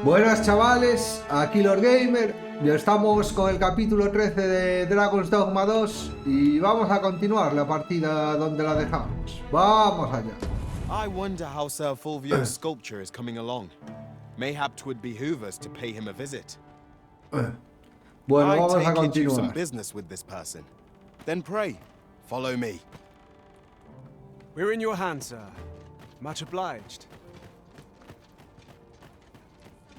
Buenas chavales, aquí Lord Gamer, ya estamos con el capítulo 13 de Dragon's Dogma 2 y vamos a continuar la partida donde la dejamos. Vamos allá. I wonder how Sir Fulvio's sculpture is coming along. Mayhap 'twould behoove us to pay him a visit. Bueno, I vamos a take it you've some continuar. business with this person. Then pray, follow me. We're in your hands, sir. Much obliged.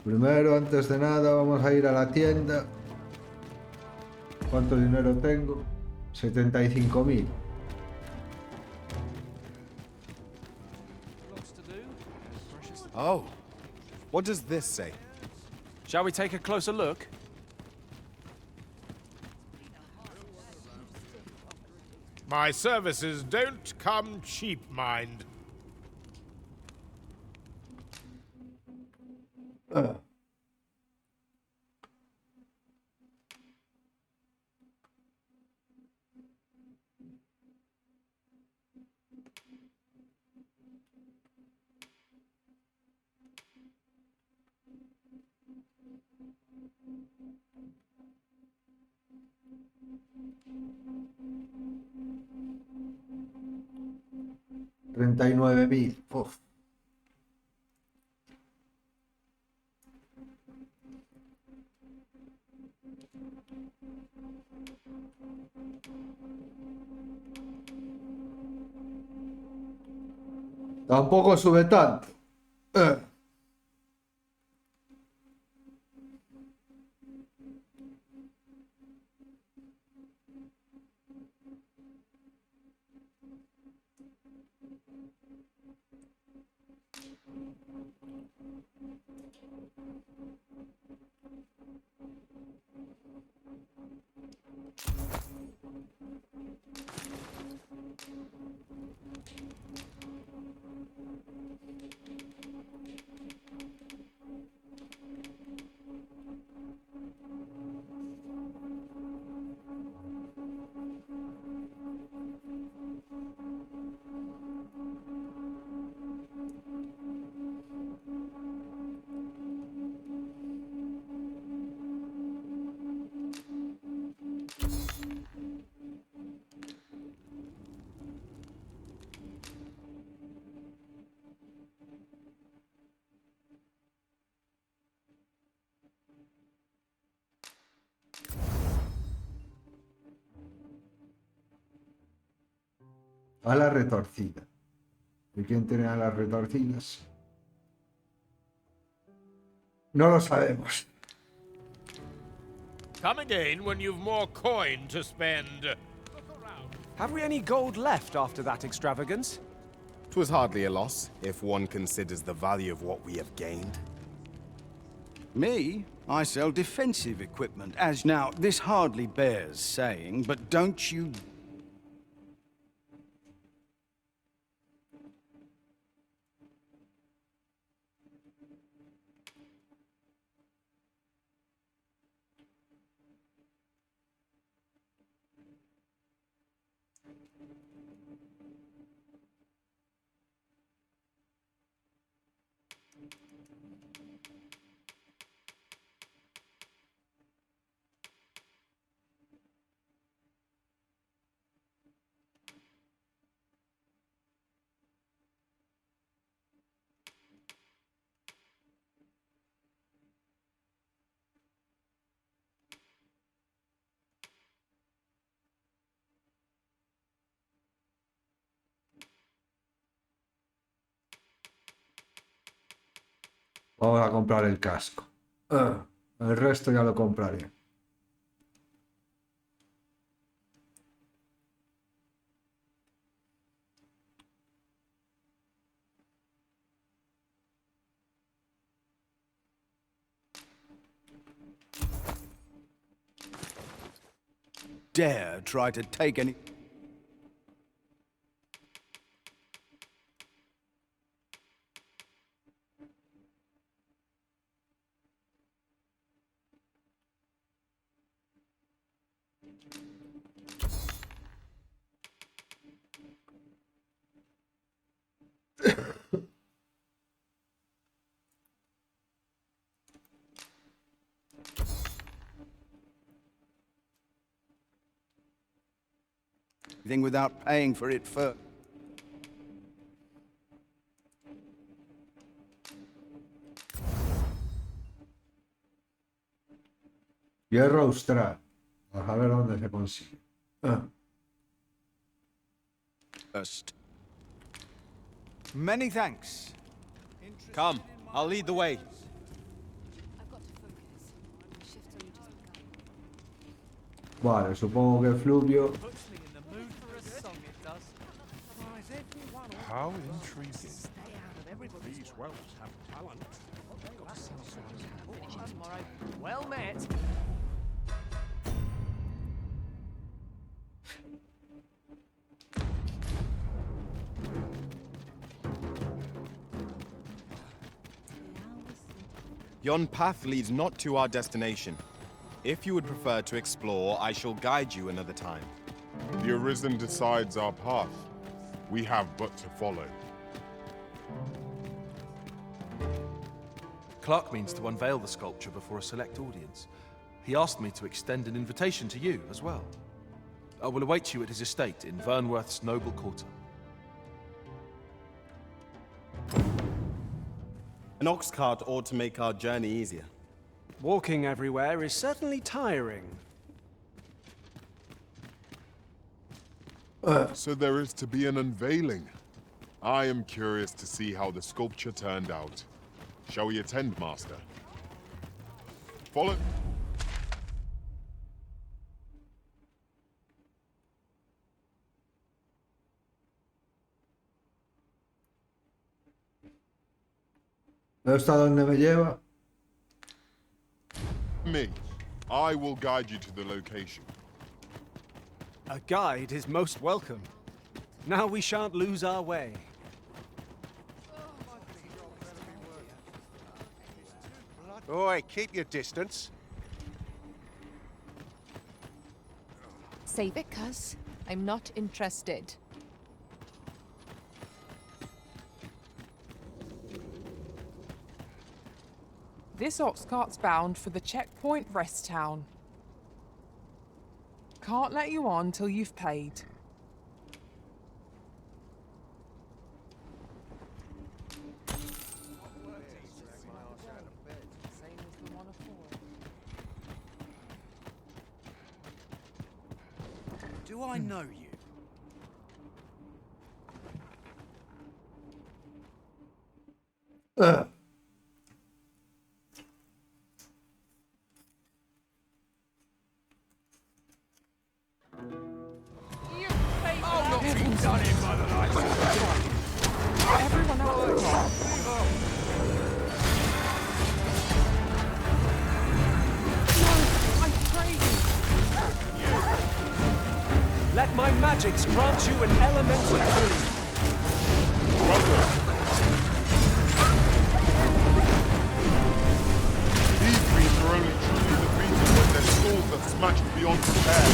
Primero, antes de nada, vamos a ir a la tienda. ¿Cuánto dinero tengo? 75.000. Oh, what does this say? Shall we take a closer look? My services don't come cheap, mind. Ah. $39.000. Uf. Tampoco sube tanto. Ala retorcida. ¿Y quién tiene alas retorcidas? No lo sabemos. Come again when you've more coin to spend. Have we any gold left after that extravagance? 'Twas hardly a loss, if one considers the value of what we have gained. Me? I sell defensive equipment, as now, this hardly bears saying, but don't you... Vamos a comprar el casco. El resto ya lo compraré. dare try to take any... anything without paying for it first. Hierro austral. Vamos a ver dónde se consigue. First. Many thanks. Come, I'll lead the way. I've got to focus. My shift's only just begun. Vale, supongo que Fluvio. How intriguing. These wells have talent. Finishing tomorrow. Well met. Yon path leads not to our destination. If you would prefer to explore, I shall guide you another time. The Arisen decides our path. We have but to follow. Clark means to unveil the sculpture before a select audience. He asked me to extend an invitation to you as well. I will await you at his estate in Vernworth's noble quarter. An ox cart ought to make our journey easier. Walking everywhere is certainly tiring. So there is to be an unveiling. I am curious to see how the sculpture turned out. Shall we attend, Master? Follow. ¿Hasta dónde me lleva? Me. I will guide you to the location. A guide is most welcome. Now we shan't lose our way. Oi, keep your distance. Save it, cuz. I'm not interested. This ox cart's bound for the checkpoint rest town. Can't let you on till you've paid. Do I know you? Everyone else is wrong. No, I'm praying. Let my magics grant you an elemental boon. These beasts are only truly defeated when their skulls are smashed beyond repair.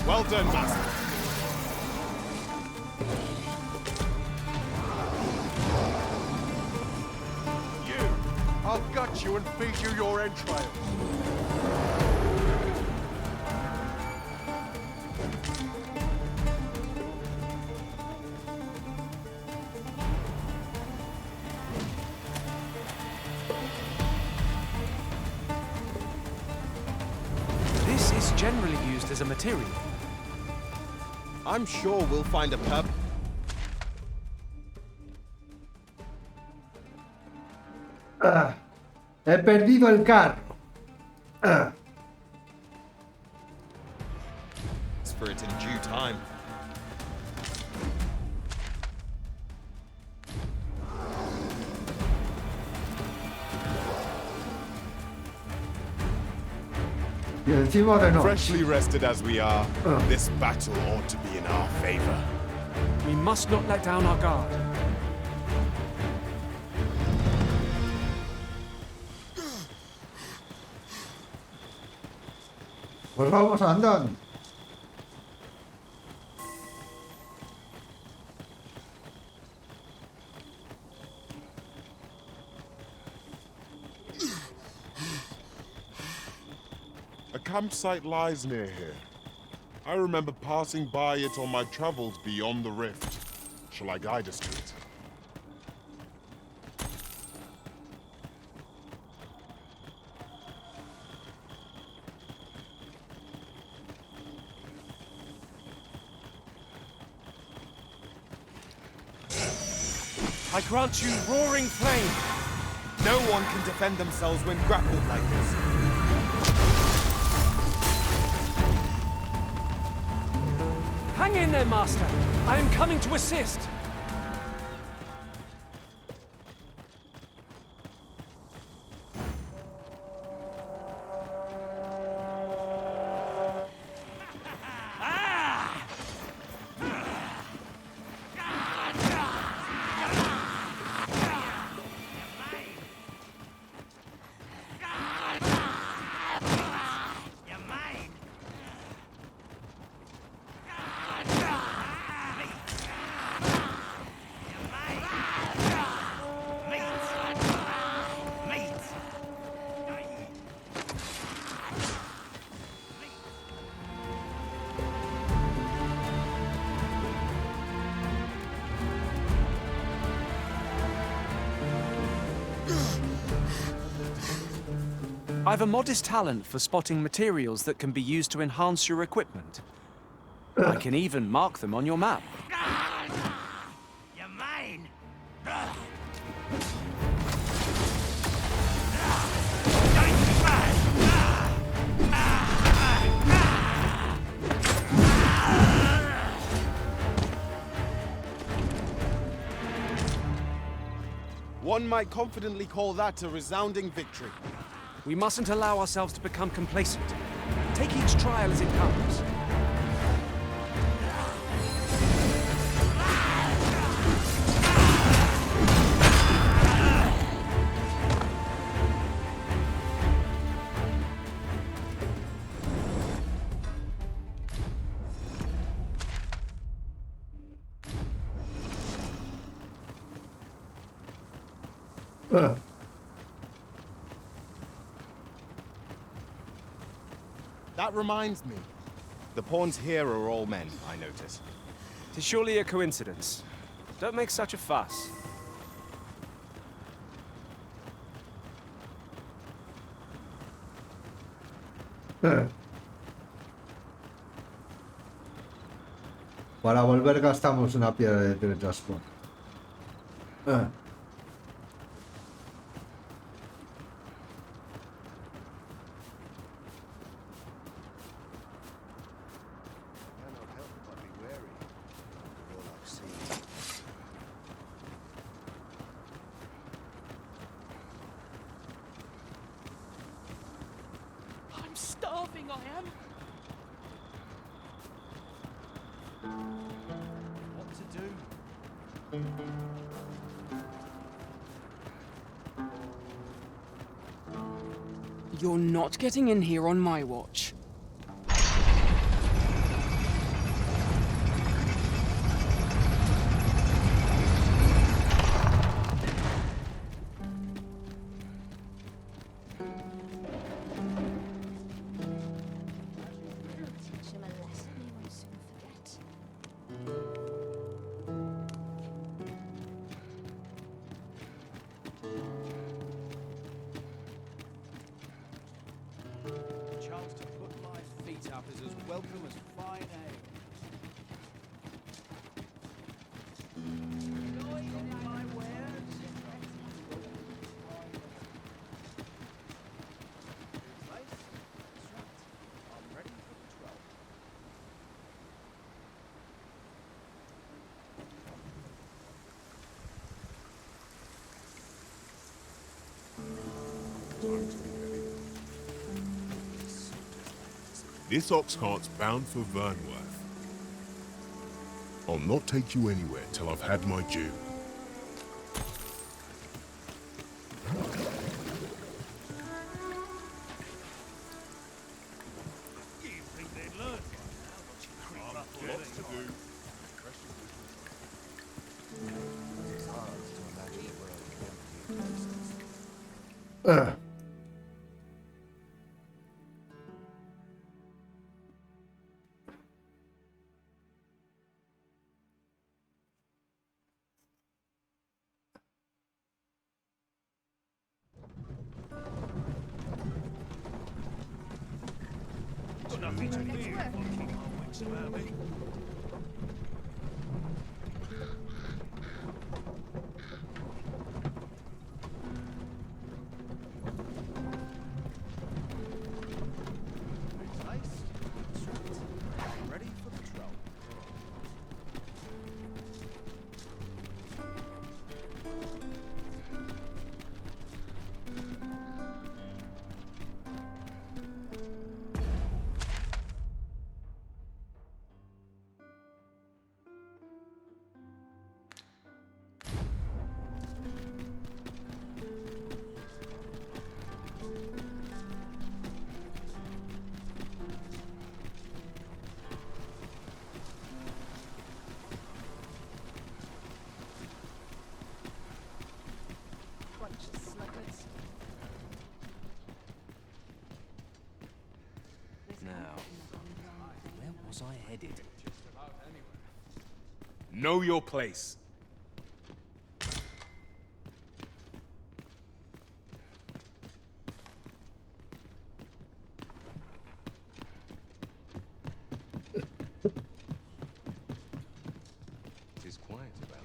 Well done, Master. I'll gut you and feed you your entrails. generally used as a material. I'm sure we'll find a pub. He perdido el carro. It's for it in due time. Y encima de noche. Freshly rested as we are, this battle ought to be in our favor. We must not let down our guard. Pues vamos andando. A campsite lies near here. I remember passing by it on my travels beyond the rift. Shall I guide us to it? I grant you roaring flame. No one can defend themselves when grappled like this. Hang in there, Master. I am coming to assist. I've a modest talent for spotting materials that can be used to enhance your equipment. I can even mark them on your map. You're mine! One might confidently call that a resounding victory. We mustn't allow ourselves to become complacent. Take each trial as it comes. That reminds me. The pawns here are all men, I notice. Tis surely a coincidence. Don't make such a fuss. Para volver gastamos una piedra de teletransporte. I'm starving, I am. What to do? You're not getting in here on my watch. Teach him a lesson he won't soon forget. A chance to put up is as welcome as fine ale. This ox cart's bound for Vernworth. I'll not take you anywhere till I've had my due. Lots to do. Now, where was I headed? Know your place. It is quiet about.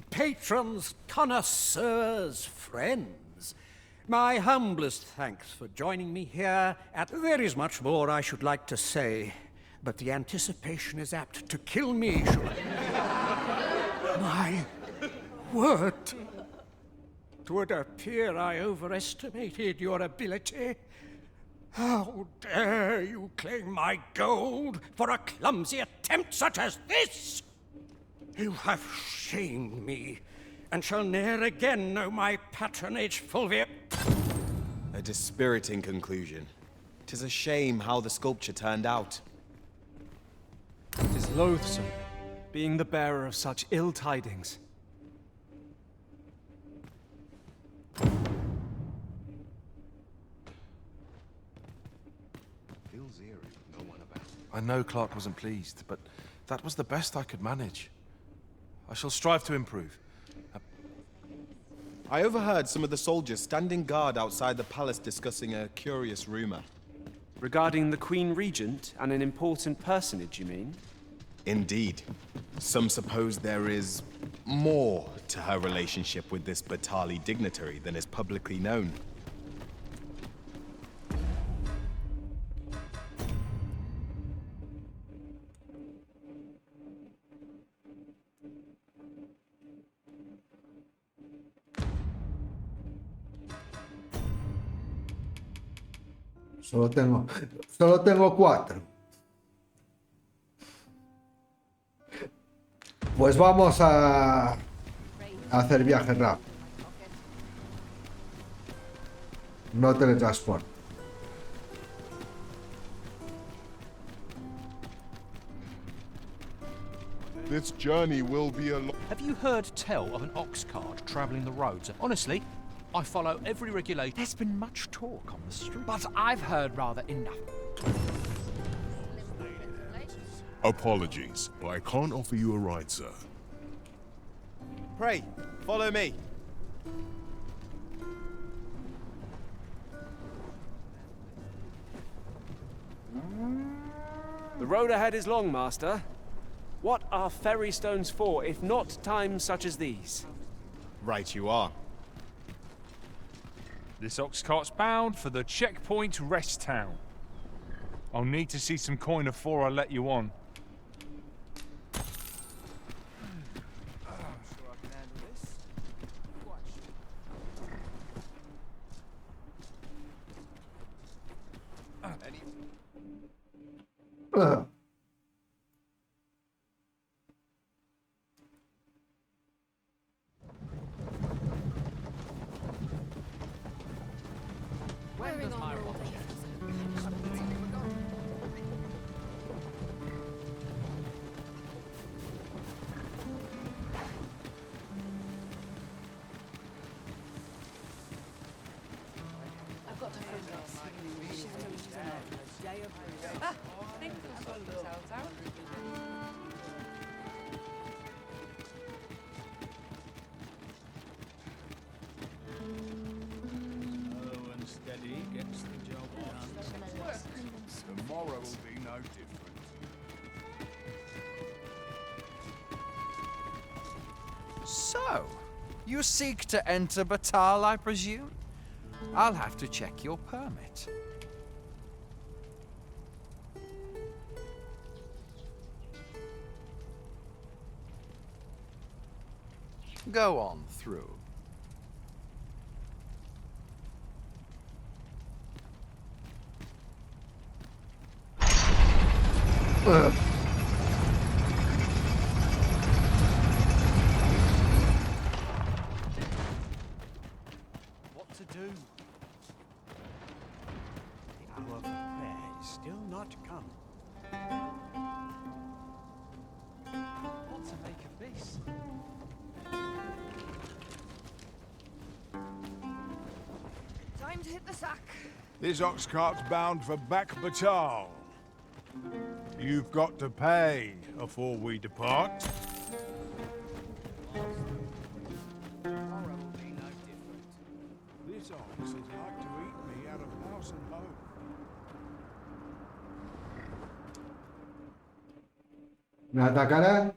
Patrons, connoisseurs, friends, my humblest thanks for joining me here. There is much more I should like to say, but the anticipation is apt to kill me. My word! It would appear I overestimated your ability. How dare you claim my gold for a clumsy attempt such as this? You have shamed me, and shall ne'er again know my patronage, Fulvia. A dispiriting conclusion. 'Tis a shame how the sculpture turned out. It is loathsome, being the bearer of such ill tidings. Feels eerie with no one about. I know Clark wasn't pleased, but that was the best I could manage. I shall strive to improve. I overheard some of the soldiers standing guard outside the palace discussing a curious rumor. Regarding the Queen Regent and an important personage, you mean? Indeed. Some suppose there is more to her relationship with this Batali dignitary than is publicly known. Solo tengo 4. Pues vamos a hacer viaje rápido. No teletransporte. This journey will be a long... Have you heard tell of an ox cart travelling the roads? Honestly, I follow every regulation. There's been much talk on the street, but I've heard rather enough. Apologies, but I can't offer you a ride, sir. Pray, follow me. The road ahead is long, Master. What are ferry stones for, if not times such as these? Right you are. This ox cart's bound for the checkpoint rest town. I'll need to see some coin before I let you on. Wearing armor all day. I've got to focus. Ah, things will sort themselves out. Slow and steady gets the job done. Tomorrow will be no different. So, you seek to enter Batal, I presume? I'll have to check your permit. Go on through. What to do? The hour for prayer is still not come. What to make of this? Time to hit the sack. This ox cart's bound for Back Batal. You've got to pay afore we depart. Tomorrow will be no different. This ox is like to eat me out of house and home. ¿Me atacarán?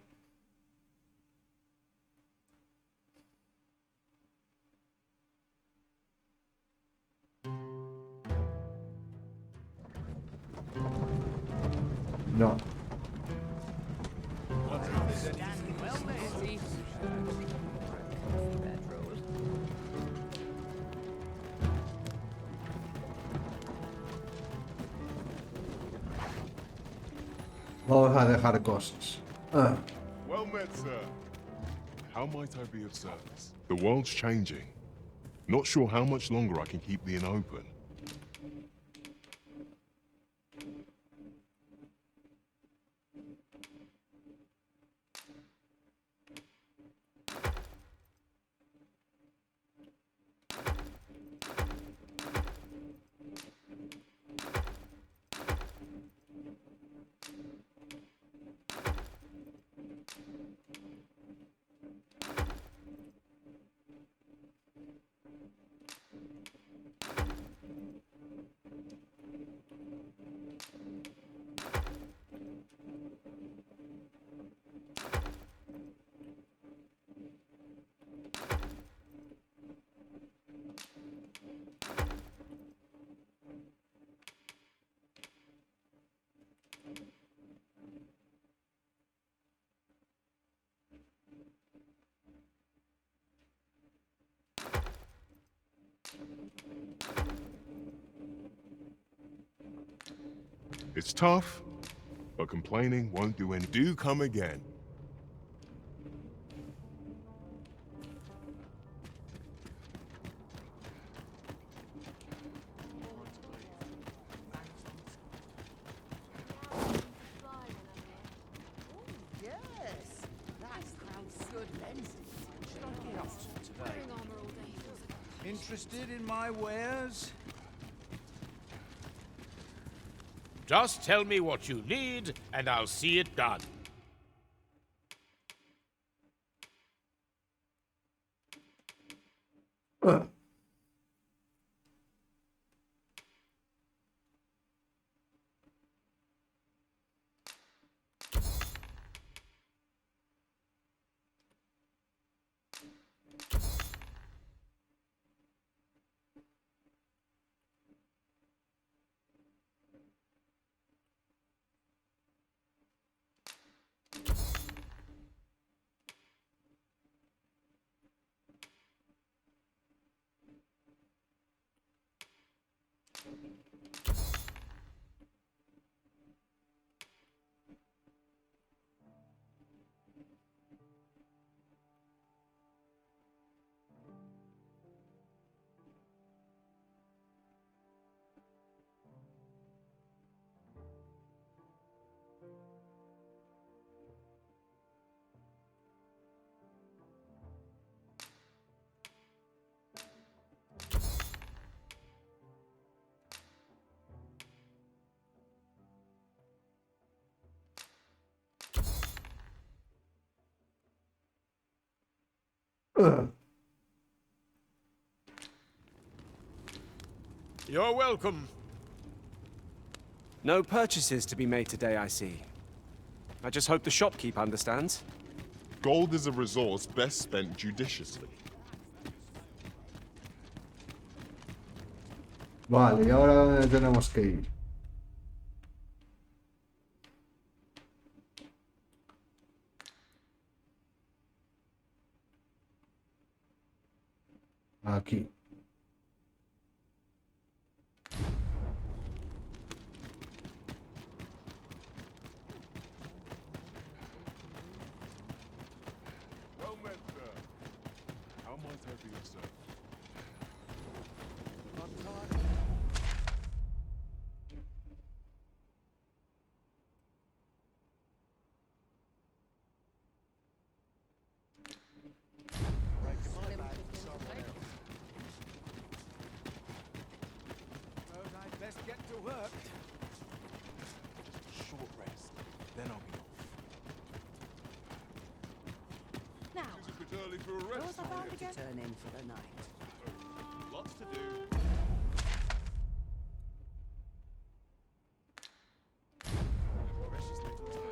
No. Vamos a dejar cosas. Ah. Well met, sir. How might I be of service? The world's changing. Not sure how much longer I can keep the inn open. It's tough, but complaining won't do any. Do come again. Yes, that sounds good lenses. Should I get up to today? Wearing armor all day feels like a Interested in my wares? Just tell me what you need, and I'll see it done. You're welcome. No purchases to be made today, I see. I just hope the shopkeep understands. Gold is a resource best spent judiciously. Vale, ¿y ahora dónde tenemos que ir? Aquí. Well met, sir. How might I be of service? Best get to work. Just a short rest, then I'll be off. Now, It's a bit early for a where rest. was I bound again? Turn in for the night. Lots to do. Precious little time.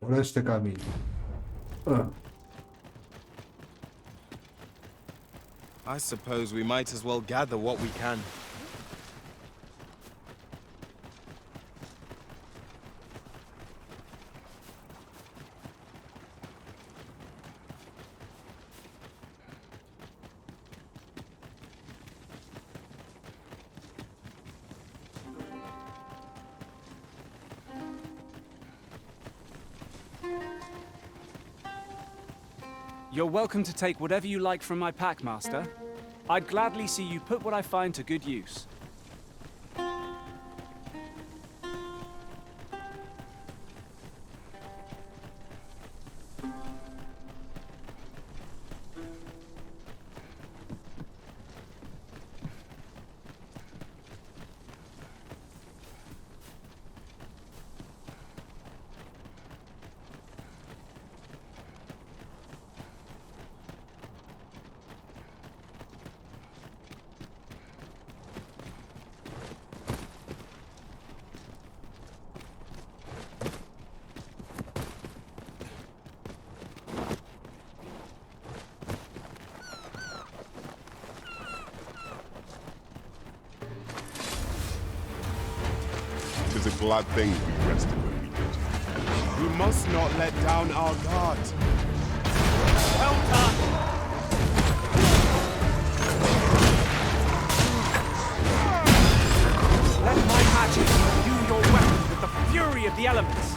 Por este camino. I suppose we might as well gather what we can. You're welcome to take whatever you like from my pack, Master. I'd gladly see you put what I find to good use. It is a glad thing we rested when we did. We must not let down our guard. Well done! Let my magic imbue your weapon with the fury of the elements.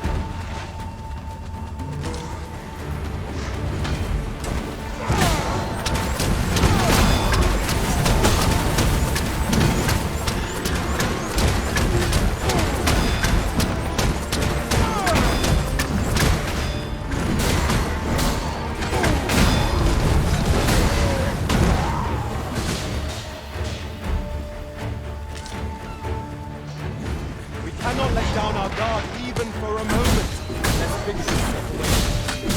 even for a moment. Let's finish this separation.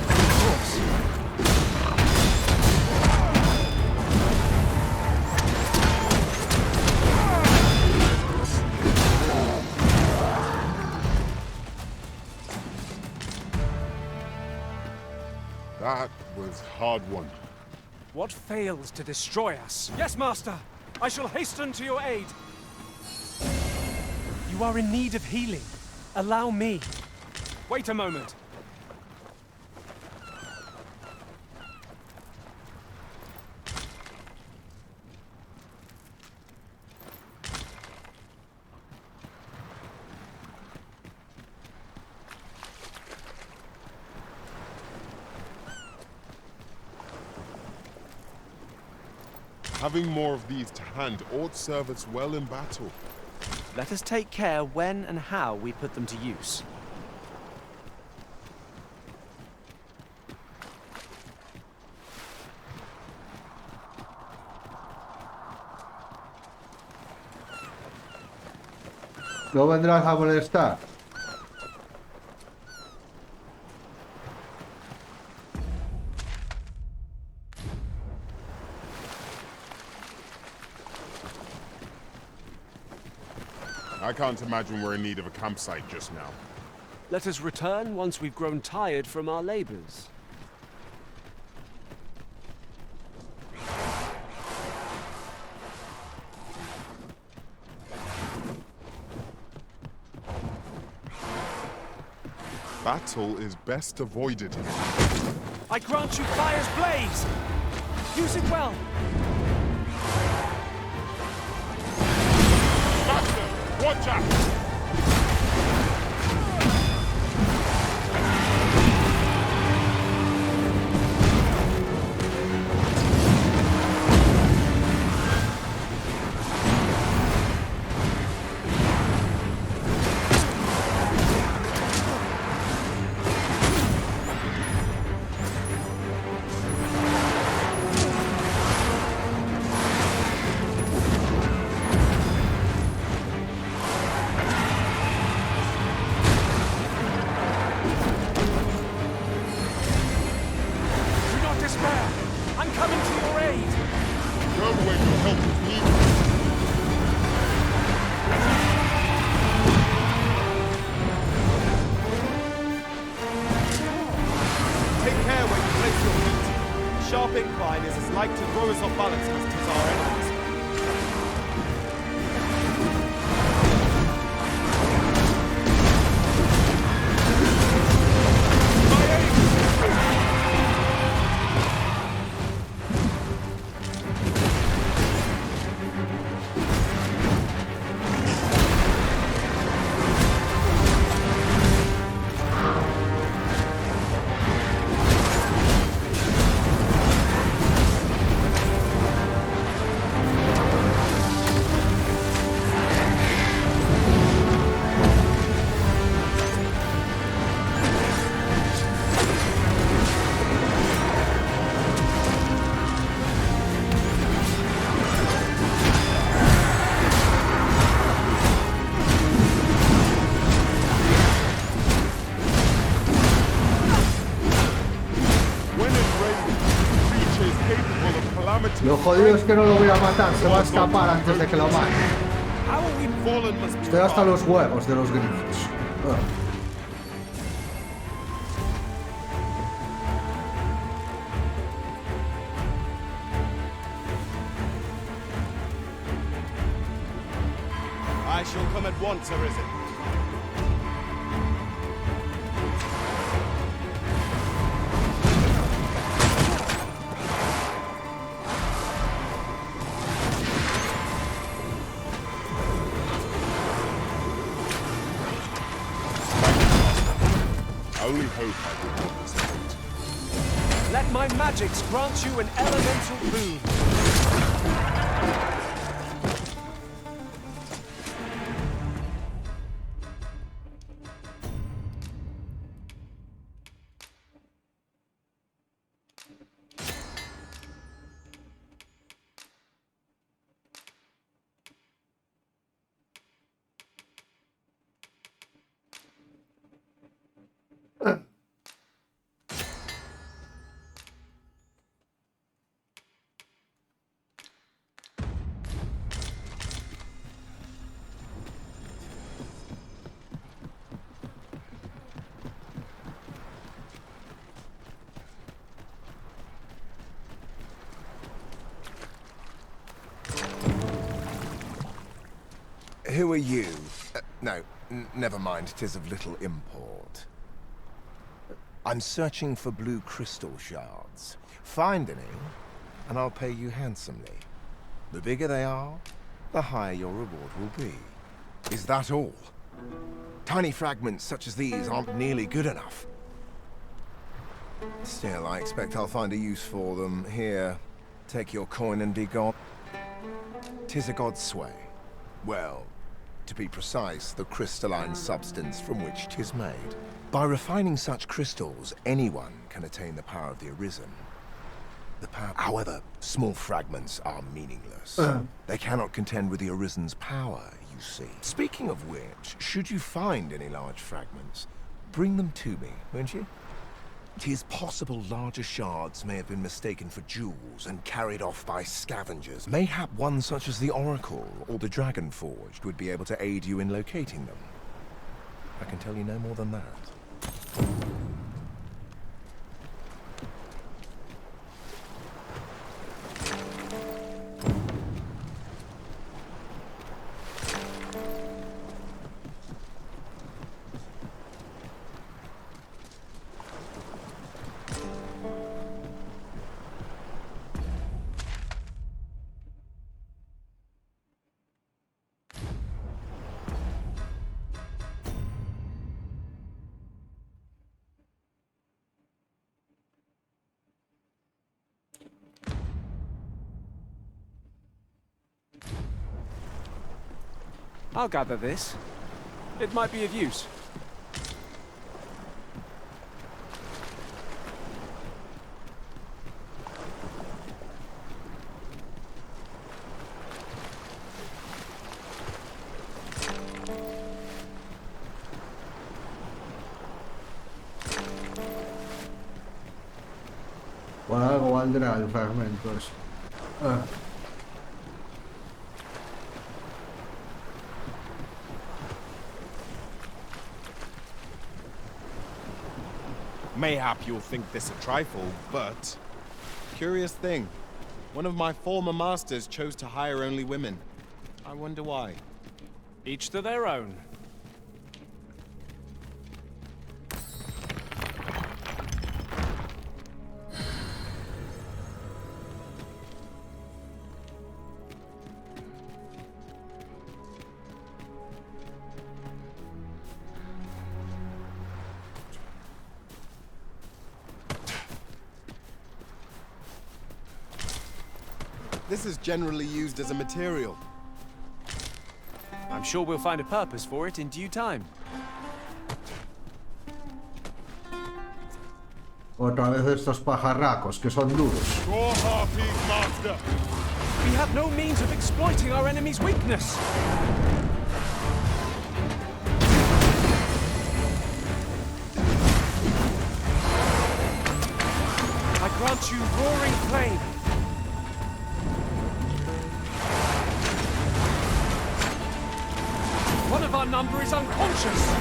Of course. That was hard won. What fails to destroy us? Yes, Master! I shall hasten to your aid. You are in need of healing. Allow me. Wait a moment. Having more of these to hand ought serve us well in battle. Let us take care when and how we put them to use. No vendrás a molestar. I can't imagine we're in need of a campsite just now. Let us return once we've grown tired from our labors. Battle is best avoided. I grant you fire's blaze! Use it well! Master, watch out! Lo jodido es que no lo voy a matar, se va a escapar antes de que lo mate. Estoy hasta los huevos de los grifos. I shall come at once, Arisen. Only hope I will not disappoint. Let my magics grant you an elemental boon. who are you? No, never mind. 'Tis of little import. I'm searching for blue crystal shards. Find any, and I'll pay you handsomely. The bigger they are, the higher your reward will be. Is that all? Tiny fragments such as these aren't nearly good enough. Still, I expect I'll find a use for them. Here, take your coin and be gone. 'Tis a god's sway. Well, to be precise, the crystalline substance from which 'tis made. By refining such crystals, anyone can attain the power of the Arisen. The power, however, small fragments are meaningless. They cannot contend with the Arisen's power, you see. Speaking of which, should you find any large fragments, bring them to me, won't you? 'Tis possible larger shards may have been mistaken for jewels and carried off by scavengers. Mayhap one such as the Oracle or the Dragon Forged would be able to aid you in locating them. I can tell you no more than that. I'll gather this. It might be of use. Bueno, algo valdrá el fragmento eso. Mayhap you'll think this a trifle, but... Curious thing. One of my former masters chose to hire only women. I wonder why. Each to their own. This is generally used as a material. I'm sure we'll find a purpose for it in due time. Otra vez estos pajarracos que son duros. We have no means of exploiting our enemy's weakness. I grant you roaring flame. One of our number is unconscious.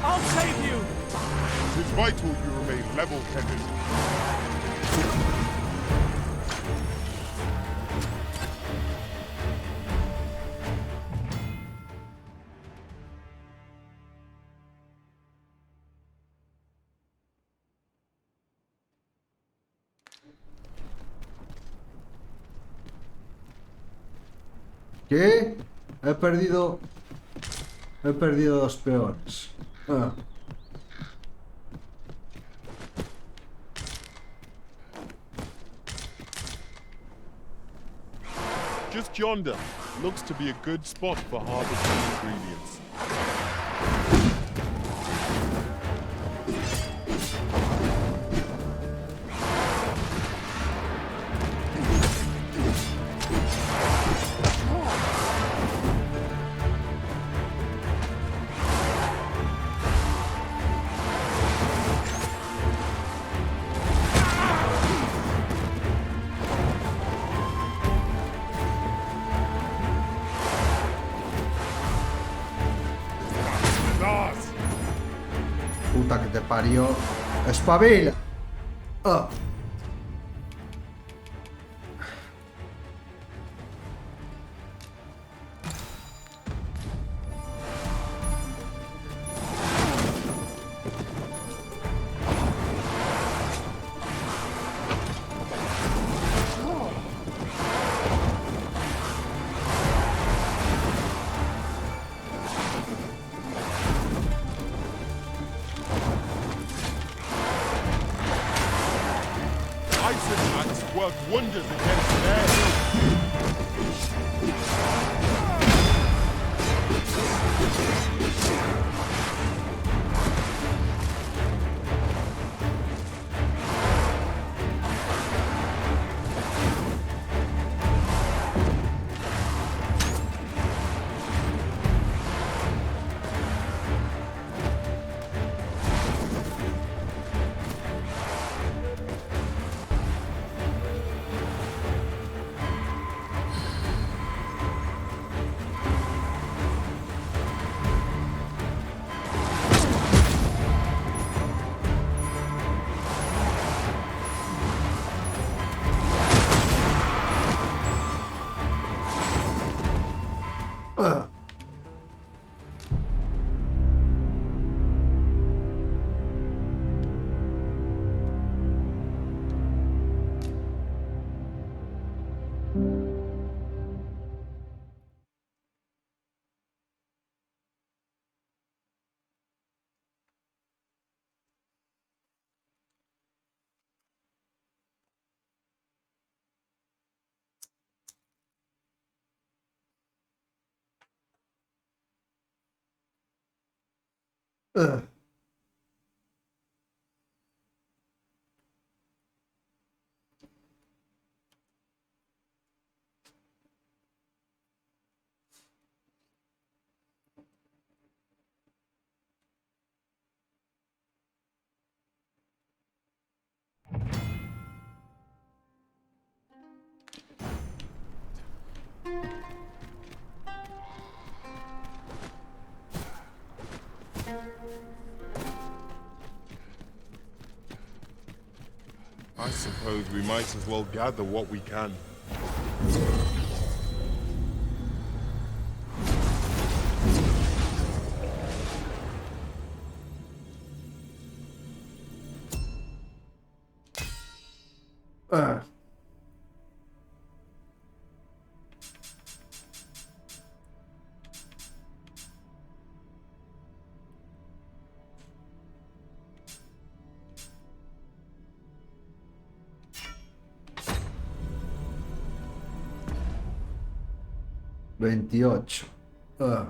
I'll save you. It is vital you remain level-headed. ¿Qué? He perdido dos peones. Just yonder looks to be a good spot for harvesting ingredients. Puta que te parió. ¡Espabila! wonders against them. Ugh. I suppose we might as well gather what we can. Ugh. Veintiocho. Ugh.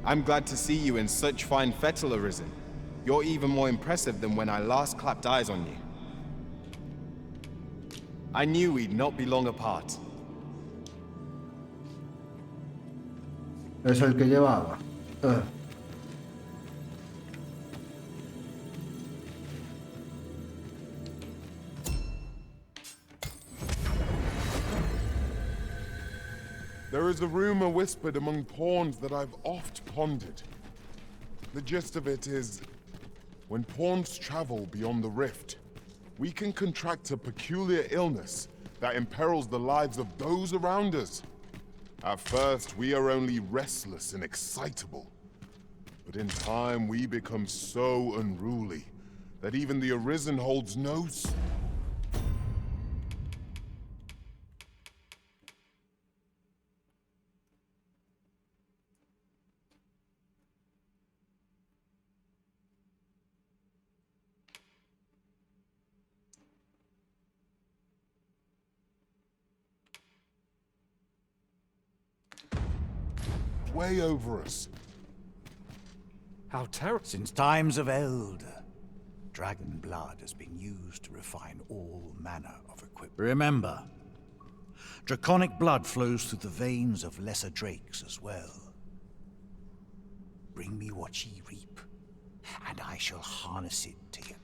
I'm glad to see you in such fine fettle, Arisen. You're even more impressive than when I last clapped eyes on you. I knew we'd not be long apart. Es el que llevaba. Ugh. There is a rumor whispered among pawns that I've oft pondered. The gist of it is, when pawns travel beyond the rift, we can contract a peculiar illness that imperils the lives of those around us. At first, we are only restless and excitable. But in time, we become so unruly that even the Arisen holds no... way over us. How terrible. Since times of eld, dragon blood has been used to refine all manner of equipment. Remember, draconic blood flows through the veins of lesser drakes as well. Bring me what ye reap, and I shall harness it to you.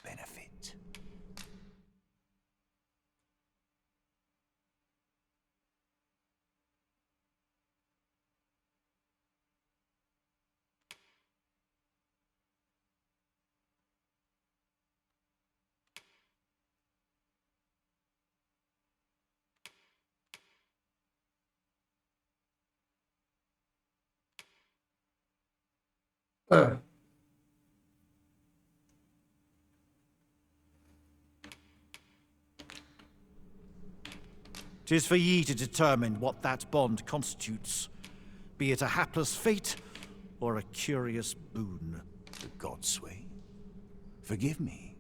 Benefit. 'Tis for ye to determine what that bond constitutes, be it a hapless fate or a curious boon. The gods sway. Forgive me,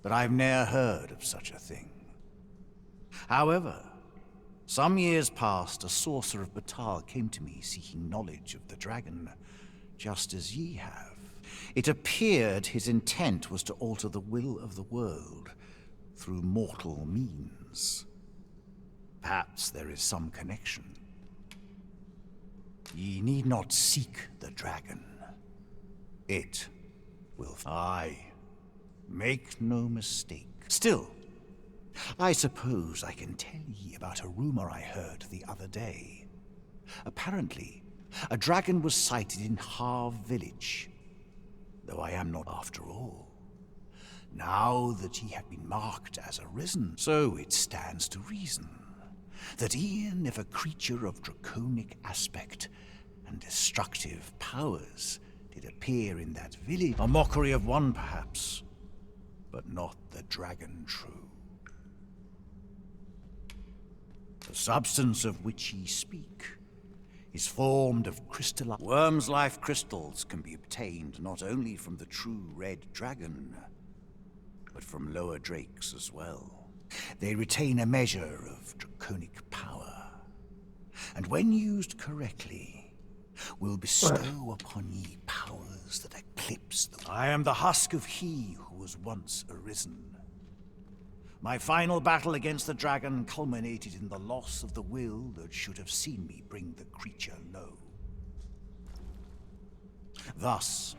but I've ne'er heard of such a thing. However, some years past, a sorcerer of Batal came to me seeking knowledge of the dragon, just as ye have. It appeared his intent was to alter the will of the world through mortal means. Perhaps there is some connection. Ye need not seek the dragon. It will. Aye. Make no mistake. Still, I suppose I can tell ye about a rumor I heard the other day. Apparently, a dragon was sighted in Harv village. Though I am not after all. Now that ye have been marked as arisen, so it stands to reason that e'en if a creature of draconic aspect and destructive powers did appear in that village, a mockery of one perhaps, but not the dragon true. The substance of which ye speak is formed of crystalline. Worm's life crystals can be obtained not only from the true red dragon, but from lower drakes as well. They retain a measure of draconic power, and when used correctly, will bestow upon ye powers that eclipse them. I am the husk of he who was once arisen. My final battle against the dragon culminated in the loss of the will that should have seen me bring the creature low. Thus,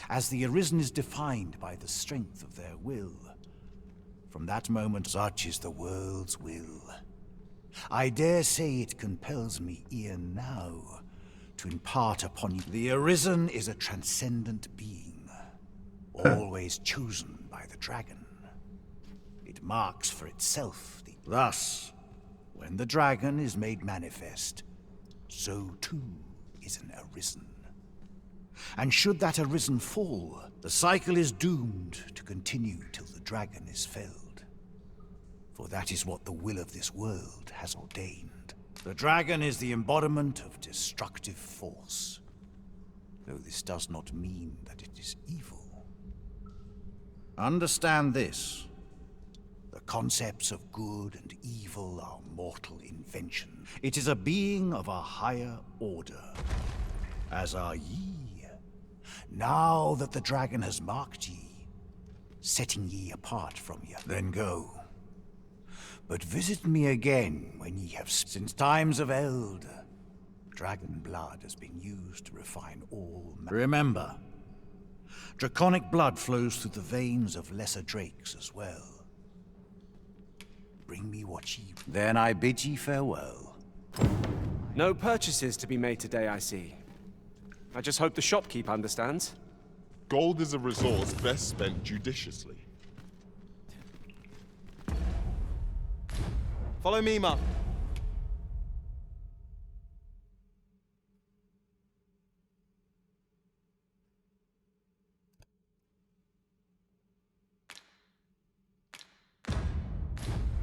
as the arisen is defined by the strength of their will, from that moment such is the world's will. I dare say it compels me e'en now to impart upon you. The arisen is a transcendent being, always chosen by the dragon. It marks for itself the... Thus, when the dragon is made manifest, so too is an arisen. And should that arisen fall, the cycle is doomed to continue till the dragon is felled. For that is what the will of this world has ordained. The dragon is the embodiment of destructive force, though this does not mean that it is evil. Understand this. The concepts of good and evil are mortal invention. It is a being of a higher order, as are ye. Now that the dragon has marked ye, setting ye apart from ye, then go. But visit me again when ye have... Since times of eld, dragon blood has been used to refine all... Remember, draconic blood flows through the veins of lesser drakes as well. Bring me what ye... Then I bid ye farewell. No purchases to be made today, I see. I just hope the shopkeep understands. Gold is a resource best spent judiciously. Follow me, Ma.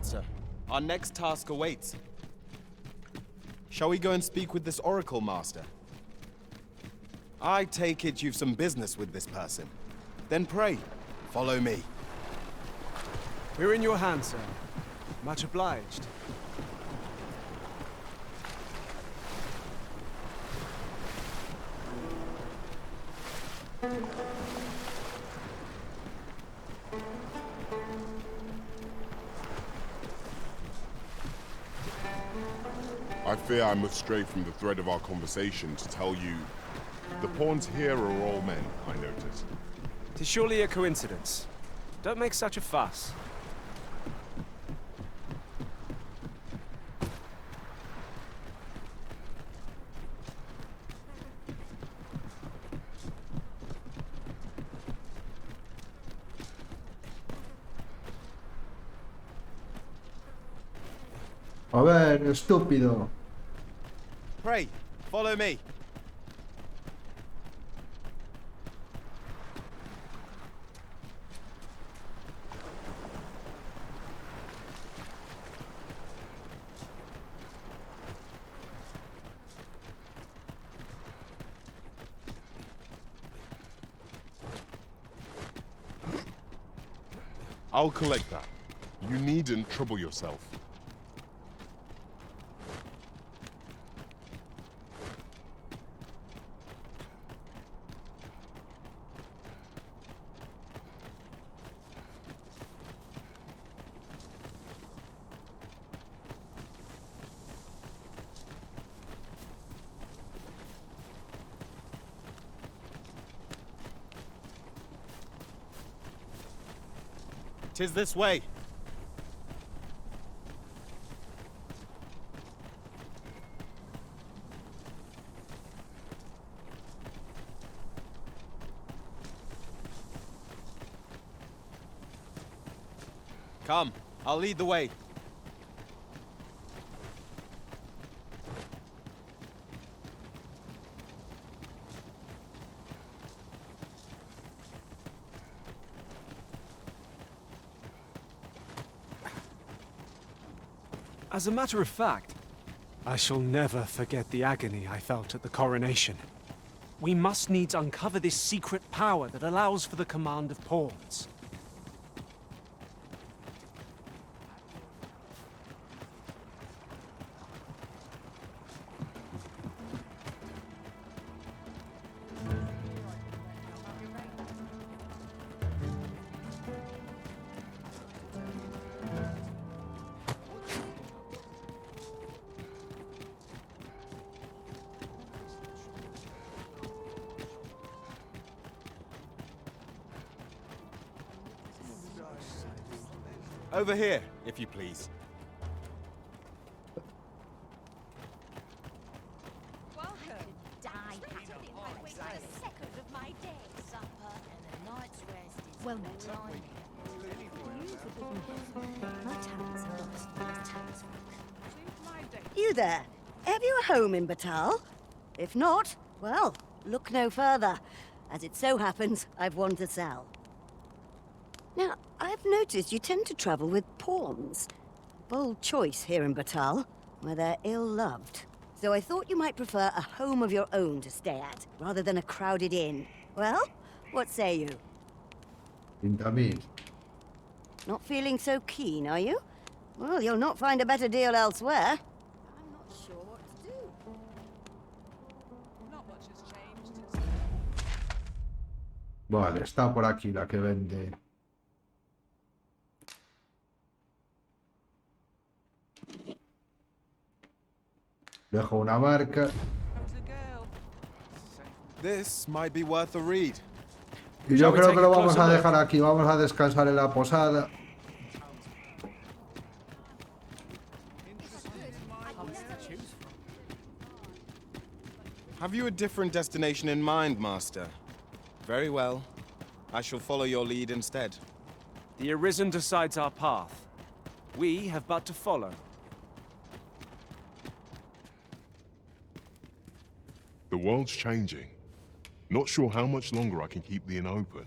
Sir, our next task awaits. Shall we go and speak with this Oracle Master? I take it you've some business with this person. Then pray, follow me. We're in your hands, sir. Much obliged. I fear I must stray from the thread of our conversation to tell you the pawns here are all men, I notice. 'Tis surely a coincidence. Don't make such a fuss. A ver, estúpido. Pray, follow me. I'll collect that. You needn't trouble yourself. "'Tis this way." Come, I'll lead the way. As a matter of fact, I shall never forget the agony I felt at the coronation. We must needs uncover this secret power that allows for the command of pawns. Over here, if you please. Well met. You there? Have you a home in Batal? If not, well, look no further. As it so happens, I've one to sell. Now, I've noticed you tend to travel with pawns. Bold choice here in Batal, where they're ill-loved. So I thought you might prefer a home of your own to stay at, rather than a crowded inn. Well, what say you? 30.000. Not feeling so keen, are you? Well, you'll not find a better deal elsewhere. I'm not sure what to do. Not much has changed. Vale, está por aquí la que vende. Dejo una marca. This might be worth a read. Y yo creo que lo vamos a dejar aquí. Vamos a descansar en la posada. Have you a different destination in mind, Master? Very well. I shall follow your lead instead. The Arisen decides our path. We have but to follow. The world's changing. Not sure how much longer I can keep the inn open.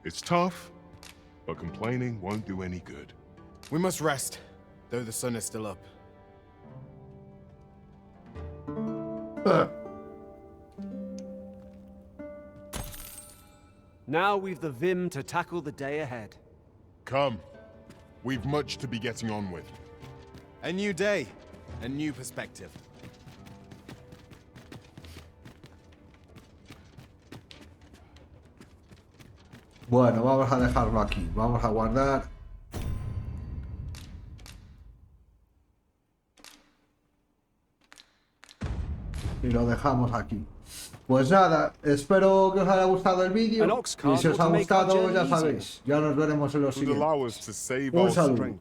It's tough, but complaining won't do any good. We must rest, though the sun is still up. Now we've the vim to tackle the day ahead. Come. We've much to be getting on with. A new day, a new perspective. Bueno, vamos a dejarlo aquí. Vamos a guardar. Y lo dejamos aquí. Pues nada, espero que os haya gustado el vídeo. Y si os ha gustado, ya sabéis. Ya nos veremos en los siguientes. Un saludo.